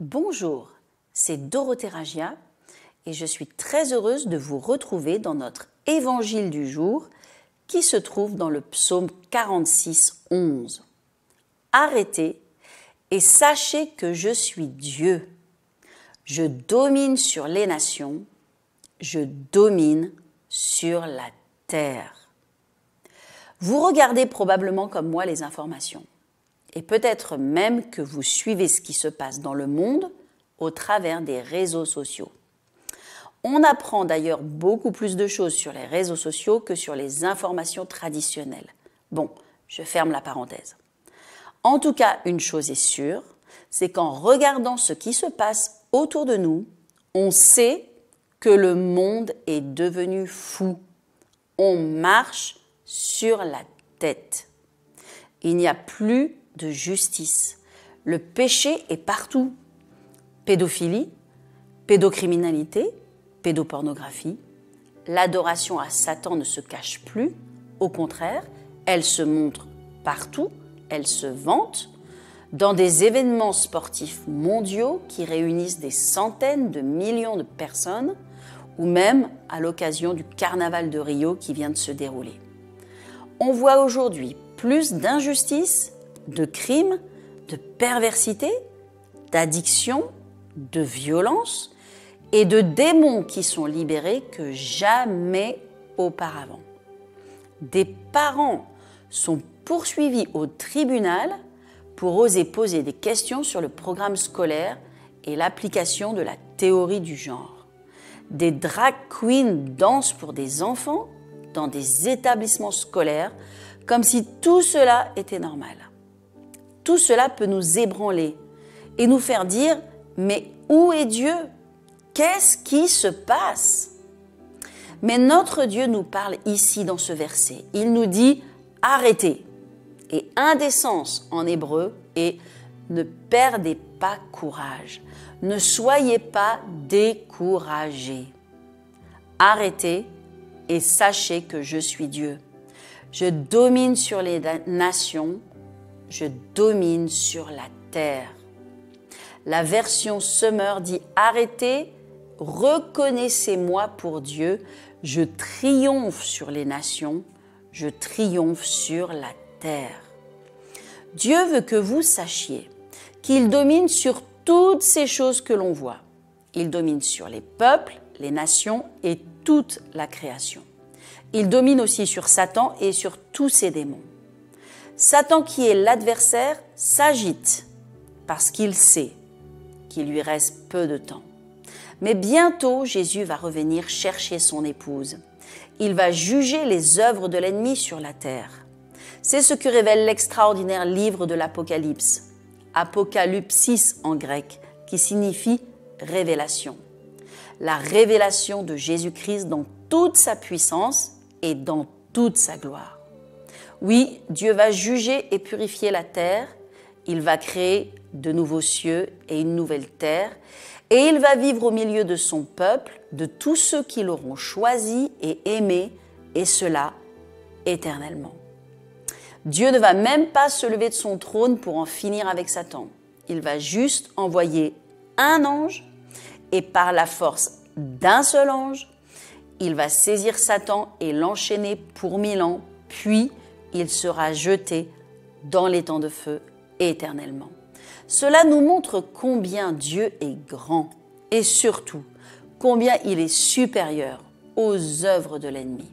Bonjour, c'est Dorothée Ragia et je suis très heureuse de vous retrouver dans notre évangile du jour qui se trouve dans le psaume 46, 11. Arrêtez et sachez que je suis Dieu. Je domine sur les nations, je domine sur la terre. Vous regardez probablement comme moi les informations. Et peut-être même que vous suivez ce qui se passe dans le monde au travers des réseaux sociaux. On apprend d'ailleurs beaucoup plus de choses sur les réseaux sociaux que sur les informations traditionnelles. Bon, je ferme la parenthèse. En tout cas, une chose est sûre, c'est qu'en regardant ce qui se passe autour de nous, on sait que le monde est devenu fou. On marche sur la tête. Il n'y a plus de justice. Le péché est partout. Pédophilie, pédocriminalité, pédopornographie. L'adoration à Satan ne se cache plus. Au contraire, elle se montre partout, elle se vante dans des événements sportifs mondiaux qui réunissent des centaines de millions de personnes ou même à l'occasion du carnaval de Rio qui vient de se dérouler. On voit aujourd'hui plus d'injustice, de crimes, de perversité, d'addiction, de violence et de démons qui sont libérés que jamais auparavant. Des parents sont poursuivis au tribunal pour oser poser des questions sur le programme scolaire et l'application de la théorie du genre. Des drag queens dansent pour des enfants dans des établissements scolaires comme si tout cela était normal. Tout cela peut nous ébranler et nous faire dire « Mais où est Dieu ? Qu'est-ce qui se passe ?» Mais notre Dieu nous parle ici dans ce verset. Il nous dit « Arrêtez » et indécence en hébreu est « Ne perdez pas courage, ne soyez pas découragés. Arrêtez et sachez que je suis Dieu. Je domine sur les nations, je domine sur la terre. » La version Summer dit « Arrêtez, reconnaissez-moi pour Dieu, je triomphe sur les nations, je triomphe sur la terre. » Dieu veut que vous sachiez qu'il domine sur toutes ces choses que l'on voit. Il domine sur les peuples, les nations et toute la création. Il domine aussi sur Satan et sur tous ses démons. Satan, qui est l'adversaire, s'agite parce qu'il sait qu'il lui reste peu de temps. Mais bientôt, Jésus va revenir chercher son épouse. Il va juger les œuvres de l'ennemi sur la terre. C'est ce que révèle l'extraordinaire livre de l'Apocalypse, Apocalypsis en grec, qui signifie révélation. La révélation de Jésus-Christ dans toute sa puissance et dans toute sa gloire. Oui, Dieu va juger et purifier la terre, il va créer de nouveaux cieux et une nouvelle terre, et il va vivre au milieu de son peuple, de tous ceux qui l'auront choisi et aimé, et cela éternellement. Dieu ne va même pas se lever de son trône pour en finir avec Satan. Il va juste envoyer un ange, et par la force d'un seul ange, il va saisir Satan et l'enchaîner pour 1000 ans, puis il sera jeté dans les temps de feu éternellement. Cela nous montre combien Dieu est grand et surtout combien il est supérieur aux œuvres de l'ennemi.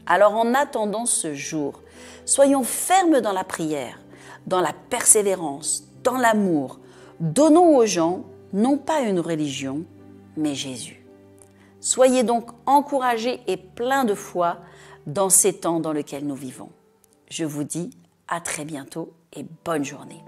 Alors en attendant ce jour, soyons fermes dans la prière, dans la persévérance, dans l'amour. Donnons aux gens non pas une religion, mais Jésus. Soyez donc encouragés et pleins de foi dans ces temps dans lesquels nous vivons. Je vous dis à très bientôt et bonne journée.